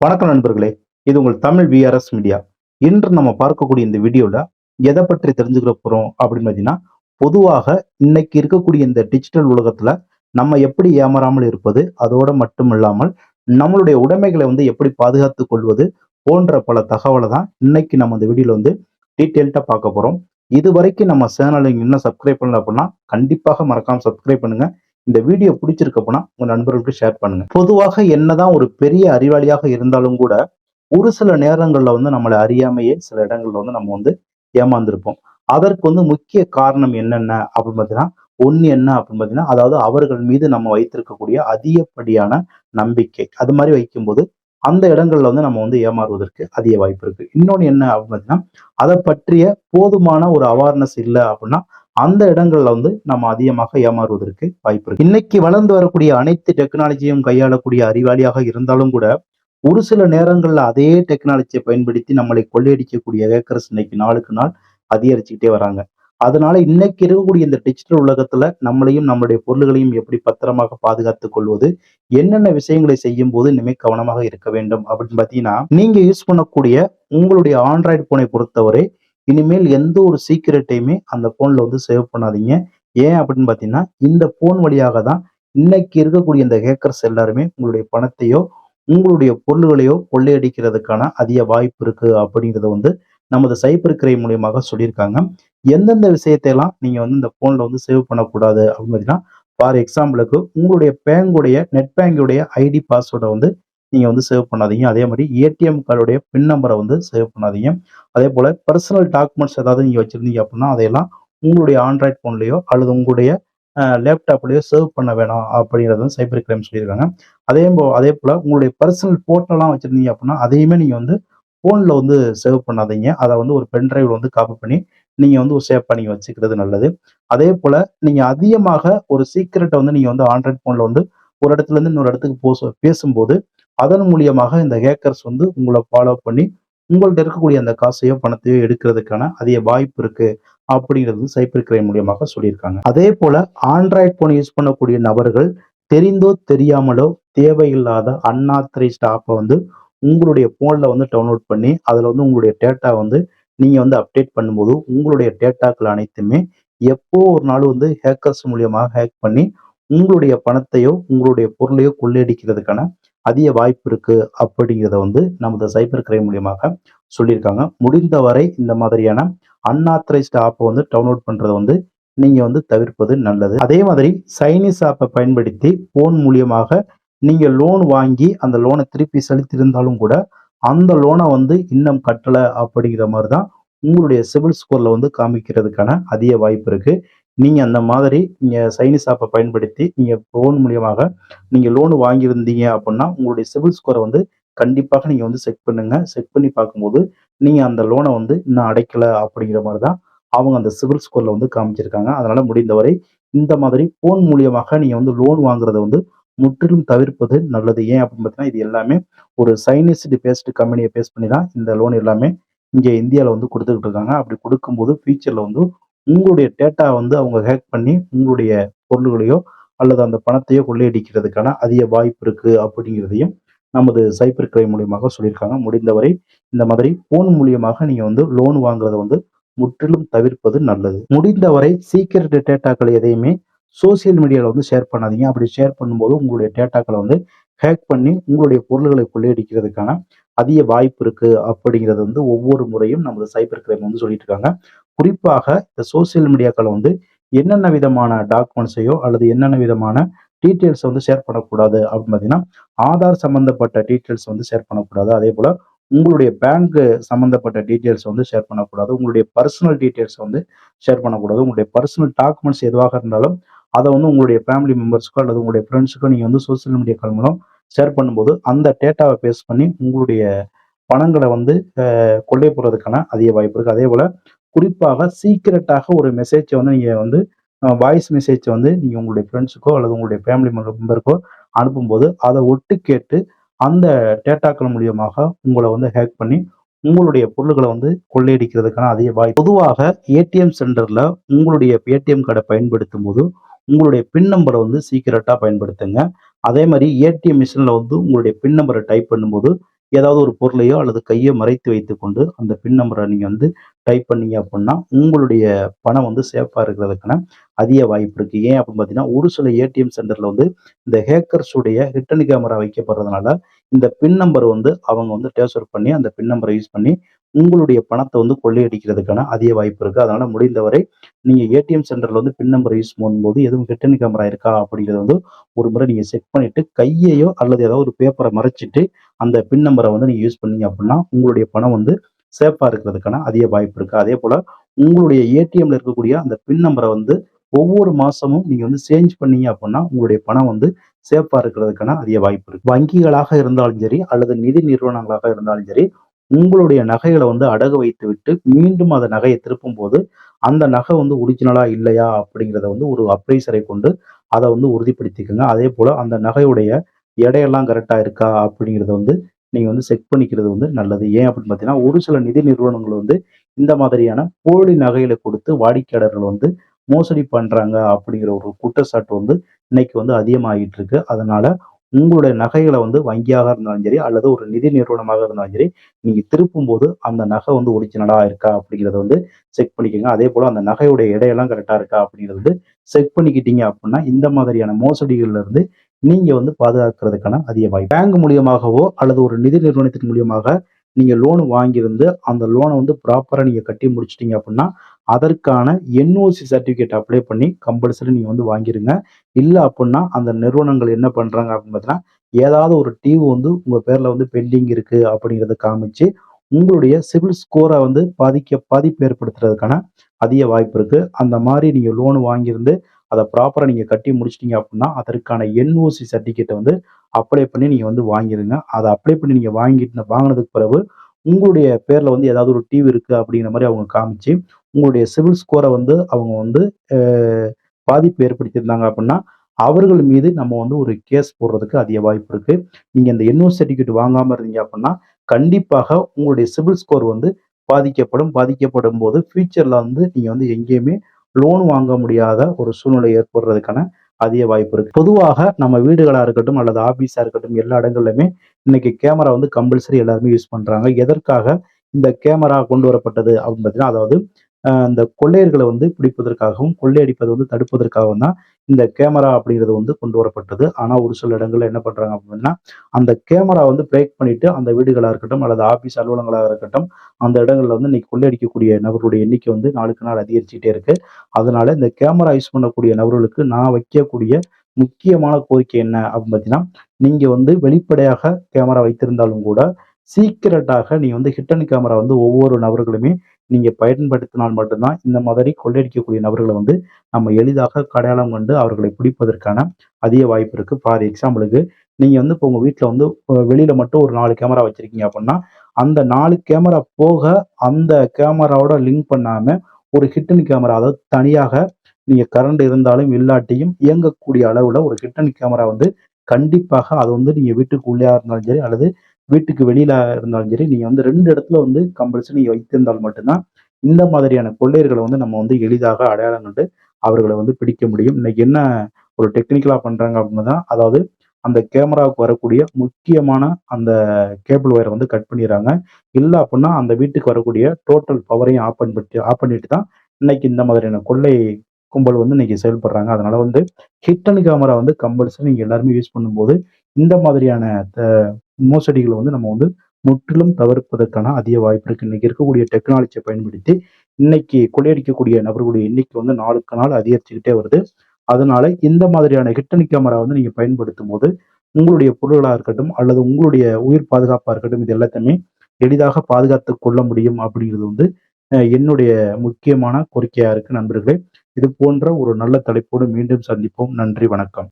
வணக்கம் நண்பர்களே. இது உங்கள் தமிழ் விஆர்எஸ் மீடியா. இன்று நம்ம பார்க்கக்கூடிய இந்த வீடியோல எதை பற்றி தெரிஞ்சுக்க போறோம் அப்படின்னு பார்த்தீங்கன்னா, பொதுவாக இன்னைக்கு இருக்கக்கூடிய இந்த டிஜிட்டல் உலகத்துல நம்ம எப்படி ஏமாறாமல் இருப்பது, அதோட மட்டும் இல்லாமல் நம்மளுடைய உடைமைகளை எப்படி பாதுகாத்துக் கொள்வது போன்ற பல தகவலை தான் இன்னைக்கு நம்ம இந்த வீடியோல டீட்டெயில்டா பார்க்க போறோம். இதுவரைக்கும் நம்ம சேனலை இன்னும் சப்ஸ்கிரைப் பண்ணல அப்படின்னா கண்டிப்பாக மறக்காம சப்ஸ்கிரைப் பண்ணுங்க. இந்த வீடியோ பிடிச்சிருக்கு அப்படின்னா உங்க நண்பர்களுக்கு ஷேர் பண்ணுங்க. பொதுவாக என்னதான் ஒரு பெரிய அறிவாளியாக இருந்தாலும் கூட ஒரு சில நேரங்கள்ல நம்மளை அறியாமையே சில இடங்கள்ல நம்ம ஏமாந்திருப்போம். அதற்கு முக்கிய காரணம் என்னென்ன அப்படின்னு பார்த்தீங்கன்னா, ஒண்ணு என்ன அப்படின்னு பார்த்தீங்கன்னா, அதாவது அவர்கள் மீது நம்ம வைத்திருக்கக்கூடிய அதிகப்படியான நம்பிக்கை. அது மாதிரி வைக்கும்போது அந்த இடங்கள்ல நம்ம ஏமாறுவதற்கு அதிக வாய்ப்பு இருக்கு. இன்னொன்னு என்ன அப்படின்னு பார்த்தீங்கன்னா, அதை பற்றிய போதுமான ஒரு அவேர்னஸ் இல்லை அப்படின்னா அந்த இடங்கள்ல நம்ம அதிகமாக ஏமாறுவதற்கு வாய்ப்பு இருக்கு. இன்னைக்கு வளர்ந்து வரக்கூடிய அனைத்து டெக்னாலஜியும் கையாளக்கூடிய அறிவாளியாக இருந்தாலும் கூட ஒரு சில நேரங்கள்ல அதே டெக்னாலஜியை பயன்படுத்தி நம்மளை கொள்ளையடிக்கக்கூடிய ஹேக்கர்ஸ் இன்னைக்கு நாளுக்கு நாள் அதிகரிச்சுக்கிட்டே வராங்க. அதனால இன்னைக்கு இருக்கக்கூடிய இந்த டிஜிட்டல் உலகத்துல நம்மளையும் நம்மளுடைய பொருள்களையும் எப்படி பத்திரமாக பாதுகாத்துக் கொள்வது, என்னென்ன விஷயங்களை செய்யும் போது இனிமே கவனமாக இருக்க வேண்டும் அப்படின்னு பாத்தீங்கன்னா, நீங்க யூஸ் பண்ணக்கூடிய உங்களுடைய ஆண்ட்ராய்டு போனை பொறுத்தவரை இனிமேல் எந்த ஒரு சீக்கிரட்டையுமே அந்த போன்ல சேவ் பண்ணாதீங்க. ஏன் அப்படின்னு பாத்தீங்கன்னா, இந்த போன் வழியாக தான் இன்னைக்கு இருக்கக்கூடிய இந்த ஹேக்கர்ஸ் எல்லாருமே உங்களுடைய பணத்தையோ உங்களுடைய பொருள்களையோ கொள்ளையடிக்கிறதுக்கான அதிக வாய்ப்பு இருக்கு அப்படிங்கிறத நமது சைபர் கிரைம் மூலியமாக சொல்லியிருக்காங்க. எந்தெந்த விஷயத்தை எல்லாம் நீங்க இந்த போன்ல சேவ் பண்ணக்கூடாது அப்படின்னு பார்த்தீங்கன்னா, ஃபார் எக்ஸாம்பிளுக்கு உங்களுடைய பேங்குடைய நெட் பேங்குடைய ஐடி பாஸ்வேர்டை நீங்க சேவ் பண்ணாதீங்க. அதே மாதிரி ஏடிஎம் கார்டுடைய பின் நம்பரை சேவ் பண்ணாதீங்க. அதே போல பர்சனல் டாக்குமெண்ட்ஸ் ஏதாவது நீங்க வச்சிருந்தீங்க அப்படின்னா அதையெல்லாம் உங்களுடைய ஆண்ட்ராய்ட் போன்லயோ அல்லது உங்களுடைய லேப்டாப்லயோ சேவ் பண்ண வேணாம் அப்படிங்கிறது சைபர் கிரைம் சொல்லியிருக்காங்க. அதே போல உங்களுடைய பர்சனல் போட்டோலாம் வச்சிருந்தீங்க அப்படின்னா அதையுமே நீங்க போன்ல சேவ் பண்ணாதீங்க. அதை ஒரு பென் டிரைவ்ல காப்பி பண்ணி நீங்க ஒரு சேவ் பண்ணி வச்சுக்கிறது நல்லது. அதே போல நீங்க அதிகமாக ஒரு சீக்கிரட்டை நீங்க ஆண்ட்ராய்ட் போன்ல ஒரு இடத்துல இருந்து இன்னொரு இடத்துக்கு பேசும்போது அதன் மூலியமாக இந்த ஹேக்கர்ஸ் உங்களை ஃபாலோ பண்ணி உங்கள்ட்ட இருக்கக்கூடிய அந்த காசையோ பணத்தையோ எடுக்கிறதுக்கான அதிக வாய்ப்பு இருக்கு அப்படிங்கிறது சைபர் கிரைம் மூலியமாக சொல்லியிருக்காங்க. அதே போல ஆண்ட்ராய்ட் போன் யூஸ் பண்ணக்கூடிய நபர்கள் தெரிந்தோ தெரியாமலோ தேவையில்லாத அன்ஆத்தரைஸ்ட் ஆப்பை உங்களுடைய போன்ல டவுன்லோட் பண்ணி அதுல உங்களுடைய டேட்டா நீங்க அப்டேட் பண்ணும்போது உங்களுடைய டேட்டாக்கள் அனைத்துமே எப்போ ஒரு நாள் ஹேக்கர்ஸ் மூலியமாக ஹேக் பண்ணி உங்களுடைய பணத்தையோ உங்களுடைய பொருளையோ கொள்ளையடிக்கிறதுக்கான அதிக வாய்ப்பு இருக்கு அப்படிங்கிறத நமது சைபர் கிரைம் மூலியமாக சொல்லியிருக்காங்க. முடிந்தவரை இந்த மாதிரியான அன்ஆத்தரைஸ்ட் ஆப்பை டவுன்லோட் பண்றதை நீங்க தவிர்ப்பது நல்லது. அதே மாதிரி சைனீஸ் ஆப்பை பயன்படுத்தி போன் மூலியமாக நீங்க லோன் வாங்கி அந்த லோனை திருப்பி செலுத்தியிருந்தாலும் கூட அந்த லோனை இன்னும் கட்டல அப்படிங்கிற மாதிரி தான் உங்களுடைய சிவில் ஸ்கோர்ல காமிக்கிறதுக்கான அதிக வாய்ப்பு இருக்கு. நீங்க அந்த மாதிரி நீங்க சைனீஸ் ஆப்பை பயன்படுத்தி நீங்க போன் மூலியமாக நீங்க லோன் வாங்கியிருந்தீங்க அப்படின்னா உங்களுடைய சிவில் ஸ்கோரை கண்டிப்பாக நீங்க செக் பண்ணுங்க. செக் பண்ணி பார்க்கும்போது நீங்க அந்த லோனை இன்னும் அடைக்கல அப்படிங்கிற மாதிரி தான் அவங்க அந்த சிவில் ஸ்கோர்ல காமிச்சிருக்காங்க. அதனால முடிந்தவரை இந்த மாதிரி போன் மூலியமாக நீங்க லோன் வாங்குறத முற்றிலும் தவிர்ப்பது நல்லது. ஏன் அப்படின்னு பார்த்தீங்கன்னா, இது எல்லாமே ஒரு சைனீஸ் பேஸ்ட் கம்பெனியை பேஸ் பண்ணி தான் இந்த லோன் எல்லாமே இங்க இந்தியாவில் கொடுத்துக்கிட்டு இருக்காங்க. அப்படி கொடுக்கும்போது ஃபியூச்சர்ல உங்களுடைய டேட்டா அவங்க ஹேக் பண்ணி உங்களுடைய பொருள்களையோ அல்லது அந்த பணத்தையோ கொள்ளையடிக்கிறதுக்கான அதிக வாய்ப்பு இருக்கு அப்படிங்கிறதையும் நமது சைபர் கிரைம் மூலியமாக சொல்லியிருக்காங்க. முடிந்தவரை இந்த மாதிரி போன் மூலியமாக நீங்க லோன் வாங்குறத முற்றிலும் தவிர்ப்பது நல்லது. முடிந்தவரை சீக்கிரட் டேட்டாக்கள் எதையுமே சோசியல் மீடியால ஷேர் பண்ணாதீங்க. அப்படி ஷேர் பண்ணும்போது உங்களுடைய டேட்டாக்களை ஹேக் பண்ணி உங்களுடைய பொருள்களை கொள்ளையடிக்கிறதுக்கான அதிக வாய்ப்பு இருக்கு அப்படிங்கிறது ஒவ்வொரு முறையும் நமது சைபர் கிரைம் சொல்லிட்டு இருக்காங்க. குறிப்பாக இந்த சோசியல் மீடியாக்களை என்னென்ன விதமான டாக்குமெண்ட்ஸையோ அல்லது என்னென்ன விதமான டீட்டெயில்ஸ் ஷேர் பண்ணக்கூடாது அப்படின்னு பார்த்தீங்கன்னா, ஆதார் சம்பந்தப்பட்ட டீட்டெயில்ஸ் ஷேர் பண்ணக்கூடாது. அதே போல உங்களுடைய பேங்க் சம்பந்தப்பட்ட டீட்டெயில்ஸ் ஷேர் பண்ணக்கூடாது. உங்களுடைய பர்சனல் டீட்டெயில்ஸ் ஷேர் பண்ணக்கூடாது. உங்களுடைய பர்சனல் டாக்குமெண்ட்ஸ் எதுவாக இருந்தாலும் அதை உங்களுடைய ஃபேமிலி மெம்பர்ஸ்க்கோ அல்லது உங்களுடைய ஃப்ரெண்ட்ஸுக்கோ நீங்க சோசியல் மீடியாக்கள் மூலம் ஷேர் பண்ணும்போது அந்த டேட்டாவை பேஸ் பண்ணி உங்களுடைய பணங்களை கொள்ளை போறதுக்கான அதிக வாய்ப்பு இருக்கு. அதே போல குறிப்பாக சீக்கிரட்டாக ஒரு மெசேஜை நீங்க வாய்ஸ் மெசேஜ் நீங்க உங்களுடைய ஃப்ரெண்ட்ஸுக்கோ அல்லது உங்களுடைய ஃபேமிலி மெம்பருக்கோ அனுப்பும்போது அதை ஒட்டு கேட்டு அந்த டேட்டாக்கள் மூலியமாக உங்களை ஹேக் பண்ணி உங்களுடைய பொருள்களை கொள்ளையடிக்கிறதுக்கான அதிக வாய்ப்பு. பொதுவாக ஏடிஎம் சென்டர்ல உங்களுடைய ஏடிஎம் கார்டை பயன்படுத்தும் போது உங்களுடைய பின் நம்பரை சீக்கிரட்டா பயன்படுத்துங்க. அதே மாதிரி ஏடிஎம் மிஷின்ல உங்களுடைய பின் நம்பரை டைப் பண்ணும்போது ஏதாவது ஒரு பொருளையோ அல்லது கையோ மறைத்து வைத்துக்கொண்டு அந்த பின் நம்பரை நீங்க வந்து டைப் பண்ணீங்க அப்படின்னா, உங்களுடைய பணம் வந்து சேஃபா இருக்கிறதுக்கான அதிக வாய்ப்பு இருக்கு. ஏன் அப்படின்னு பார்த்தீங்கன்னா, ஒரு சில ஏடிஎம் சென்டர்ல வந்து இந்த ஹேக்கர்ஸ் உடைய ரிட்டர்ன் கேமரா வைக்கப்படுறதுனால, இந்த பின் நம்பர் வந்து அவங்க வந்து ட்ரேஸ்ஓவர் பண்ணி, அந்த பின் நம்பரை யூஸ் பண்ணி உங்களுடைய பணத்த வந்து கொள்ளையடிக்கிறதுக்கான அதிக வாய்ப்பு இருக்கு. அதனால முடிந்தவரை நீங்க ஏடிஎம் சென்டர்ல வந்து பின் நம்பர் யூஸ் பண்ணும்போது, எதுவும் ரிட்டர்ன் கேமரா இருக்கா அப்படிங்கிறத வந்து ஒரு முறை நீங்க செக் பண்ணிட்டு, கையையோ அல்லது ஏதாவது ஒரு பேப்பர மறைச்சிட்டு, அந்த பின் நம்பர வந்து நீங்க யூஸ் பண்ணீங்க அப்படின்னா, உங்களுடைய பணம் வந்து சேஃபா இருக்கிறதுக்கான அதிக வாய்ப்பு இருக்கு. அதேபோல உங்களுடைய ஏடிஎம்ல இருக்கக்கூடிய அந்த பின் நம்பர வந்து ஒவ்வொரு மாசமும் நீங்க வந்து சேஞ்ச் பண்ணீங்க அப்படின்னா, உங்களுடைய பணம் வந்து சேஃபா இருக்கிறதுக்கான அதிக வாய்ப்பு இருக்கு. வங்கிகளாக இருந்தாலும் சரி, அல்லது நிதி நிறுவனங்களாக இருந்தாலும் சரி, உங்களுடைய நகைகள வந்து அடகு வைத்துவிட்டு, மீண்டும் அந்த நகைய திருப்பும்போது, அந்த நகை வந்து ஒரிஜினலா இல்லையா அப்படிங்கிறத வந்து ஒரு அப்ரைசரை கொண்டு அத வந்து உறுதிப்படுத்திக்கங்க. அதேபோல அந்த நகையுடைய எடையெல்லாம் கரெக்ட்டா இருக்கா அப்படிங்கிறத வந்து நீங்க வந்து செக் பண்ணிக்கிறது வந்து நல்லது. ஏன் அப்படின்னு பார்த்தீங்கன்னா, ஒரு சில நிதி நிறுவனங்கள் வந்து இந்த மாதிரியான போலி நகைகள கொடுத்து வாடிக்கையாளர்கள் வந்து மோசடி பண்றாங்க அப்படிங்கிற ஒரு குற்றச்சாட்டு வந்து இன்னைக்கு வந்து அதிகமாகிட்டு இருக்கு. அதனால உங்களுடைய நகைகள வந்து வங்கியாக இருந்தாலும் சரி, அல்லது ஒரு நிதி நிறுவனமாக இருந்தாலும் சரி, நீங்க திருப்பும்போது அந்த நகை வந்து ஒரிஜினலா இருக்கா அப்படிங்கிறத வந்து செக் பண்ணிக்கங்க. அதேபோல அந்த நகையுடைய எடையெல்லாம் கரெக்ட்டா இருக்கா அப்படிங்கிறது வந்து செக் பண்ணிக்கிட்டீங்க அப்படின்னா, இந்த மாதிரியான மோசடிகள்ல இருந்து நீங்க வந்து பாதுகாக்கிறதுக்கான அதிக வாய்ப்பு. பேங்க் மூலியமாகவோ அல்லது ஒரு நிதி நிறுவனத்தின் மூலியமாக நீங்க லோன் வாங்கியிருந்து, அந்த லோன வந்து ப்ராப்பரா நீங்க கட்டி முடிச்சுட்டீங்க அப்படின்னா, அதற்கான என்ஓசி சர்டிபிகேட் அப்ளை பண்ணி கம்பல்சரி நீங்க வந்து வாங்கிருங்க. இல்ல அப்புட்ன்னா, அந்த நிறுவனங்கள் என்ன பண்றாங்க அப்படின்னு பார்த்தீங்கன்னா, ஏதாவது ஒரு டியூ வந்து உங்க பேர்ல வந்து பெண்டிங் இருக்கு அப்படிங்கிறத காமிச்சு, உங்களுடைய சிபில் ஸ்கோர வந்து பாதிப்பு ஏற்படுத்துறதுக்கான அதிக வாய்ப்பு இருக்கு. அந்த மாரி நீங்க லோன் வாங்கியிருந்து, அத ப்ராப்பரா நீங்க கட்டி முடிச்சுட்டீங்க அப்படின்னா, அதற்கான என்ஓசி சர்டிபிகேட்ட வந்து அப்ளை பண்ணி நீங்க வந்து வாங்கிருங்க. அத அப்ளை பண்ணி நீங்க வாங்கினதுக்கு பிறகு, உங்களுடைய பேர்ல வந்து ஏதாவது ஒரு டியூ இருக்கு அப்படிங்கிற மாரி அவங்க காமிச்சு, உங்களுடைய சிபில் ஸ்கோர வந்து அவங்க வந்து அ பாதிப்பு ஏற்படுத்தியிருந்தாங்க அப்படின்னா, அவர்கள் மீது நம்ம வந்து ஒரு கேஸ் போடுறதுக்கு அதிக வாய்ப்பு இருக்கு. நீங்க இந்த என்ஓசி சர்டிபிகேட் வாங்காம இருந்தீங்க அப்படின்னா, கண்டிப்பாக உங்களுடைய சிபில் ஸ்கோர் வந்து பாதிக்கப்படும். பாதிக்கப்படும்போது ஃபியூச்சர்ல வந்து நீங்க வந்து எங்கேயுமே லோன் வாங்க முடியாத ஒரு சூழ்நிலை ஏற்படுறதுக்கான அதிக வாய்ப்பு இருக்கு. பொதுவாக நம்ம வீடுகளா இருக்கட்டும் அல்லது ஆபீஸா இருக்கட்டும் எல்லா இடங்கள்லயுமே இன்னைக்கு கேமரா வந்து கம்பல்சரி எல்லாருமே யூஸ் பண்றாங்க. எதற்காக இந்த கேமரா கொண்டு வரப்பட்டது அப்படின்னு பார்த்தீங்கன்னா, அதாவது இந்த கொள்ளையர்கள வந்து பிடிப்பதற்காகவும், கொள்ளையடிப்பத வந்து தடுப்பதற்காகவும் தான் இந்த கேமரா அப்படிங்கிறது வந்து கொண்டு வரப்பட்டது. ஆனா ஒரு சில இடங்கள்ல என்ன பண்றாங்க அப்படின்னா, அந்த கேமரா வந்து பிரேக் பண்ணிட்டு அந்த வீடுகளா இருக்கட்டும் அல்லது ஆபீஸ் அலுவலகங்களா இருக்கட்டும், அந்த இடங்கள்ல வந்து இன்னைக்கு கொள்ளையடிக்கக்கூடிய நபர்களுடைய எண்ணிக்கை வந்து நாளுக்கு நாள் அதிகரிச்சுட்டே இருக்கு. அதனால இந்த கேமரா யூஸ் பண்ணக்கூடிய நபர்களுக்கு நான் வைக்கக்கூடிய முக்கியமான கோரிக்கை என்ன அப்படின்னு பார்த்தீங்கன்னா, நீங்க வந்து வெளிப்படையாக கேமரா வைத்திருந்தாலும் கூட, சீக்ரெட்டாக நீங்க வந்து ஹிட்டன் கேமரா வந்து ஒவ்வொரு நபர்களுமே நீங்க பயன்படுத்தினால் மட்டும் தான், இந்த மாதிரி கொள்ளையடிக்கக்கூடிய நபர்கள வந்து நம்ம எளிதாக அடையாளம் கண்டு அவர்களை பிடிப்பதற்கான அதிக வாய்ப்பு இருக்கு. ஃபார் எக்ஸாம்பிளுக்கு நீங்க வந்து இப்போ உங்க வீட்ல வந்து வெளியில மட்டும் ஒரு 4 கேமரா வச்சிருக்கீங்க அப்படின்னா, அந்த 4 கேமரா போக அந்த கேமராவோட லிங்க் பண்ணாம ஒரு ஹிட்டன் கேமரா அதாவது தனியாக நீங்க கரண்ட் இருந்தாலும் இல்லாட்டியும் இயங்கக்கூடிய அளவுல ஒரு ஹிட்டன் கேமரா வந்து கண்டிப்பாக அது வந்து நீங்க வீட்டுக்கு உள்ளேயா இருந்தாலும் சரி, அல்லது வீட்டுக்கு வெளியில இருந்தாலும் சரி, நீங்க வந்து 2 இடத்துல வந்து கம்பல்சரி நீங்க வைத்திருந்தால் மட்டும் தான், இந்த மாதிரியான கொள்ளையர்கள வந்து நம்ம வந்து எளிதாக அடையாளம் கண்டு அவர்கள வந்து பிடிக்க முடியும். இன்னைக்கு என்ன ஒரு டெக்னிக்கலா பண்றாங்க அப்படின்னா, அதாவது அந்த கேமராவுக்கு வரக்கூடிய முக்கியமான அந்த கேபிள் வயர வந்து கட் பண்ணிர்றாங்க. இல்ல அப்படின்னா, அந்த வீட்டுக்கு வரக்கூடிய டோட்டல் பவரையும் ஆஃப் பண்ணிட்டு தான் இன்னைக்கு இந்த மாதிரியான கொள்ளை கும்பல் வந்து இன்னைக்கு செயல்படுறாங்க. அதனால வந்து ஹிட்டன் கேமரா வந்து கம்பல்சரி நீங்க எல்லாருமே யூஸ் பண்ணும்போது, இந்த மாதிரியான த மோசடிகள வந்து நம்ம வந்து முற்றிலும் தவிர்ப்பதற்கான அதிக வாய்ப்பு இருக்கு. இன்னைக்கு இருக்கக்கூடிய டெக்னாலஜிய பயன்படுத்தி, இன்னைக்கு கொள்ளையடிக்கக்கூடிய நபர்களுடைய எண்ணிக்கை வந்து நாளுக்கு நாள் அதிகரிச்சுக்கிட்டே வருது. அதனால இந்த மாதிரியான ஹிட்டன் கேமரா வந்து நீங்க பயன்படுத்தும்போது, உங்களுடைய பொருள்களா இருக்கட்டும், அல்லது உங்களுடைய உயிர் பாதுகாப்பா இருக்கட்டும், இது எல்லாத்தையுமே எளிதாக பாதுகாத்துக் கொள்ள முடியும் அப்படிங்கிறது வந்து என்னுடைய முக்கியமான கோரிக்கையா இருக்கு நண்பர்களே. இது போன்ற ஒரு நல்ல தலைப்போடு மீண்டும் சந்திப்போம். நன்றி, வணக்கம்.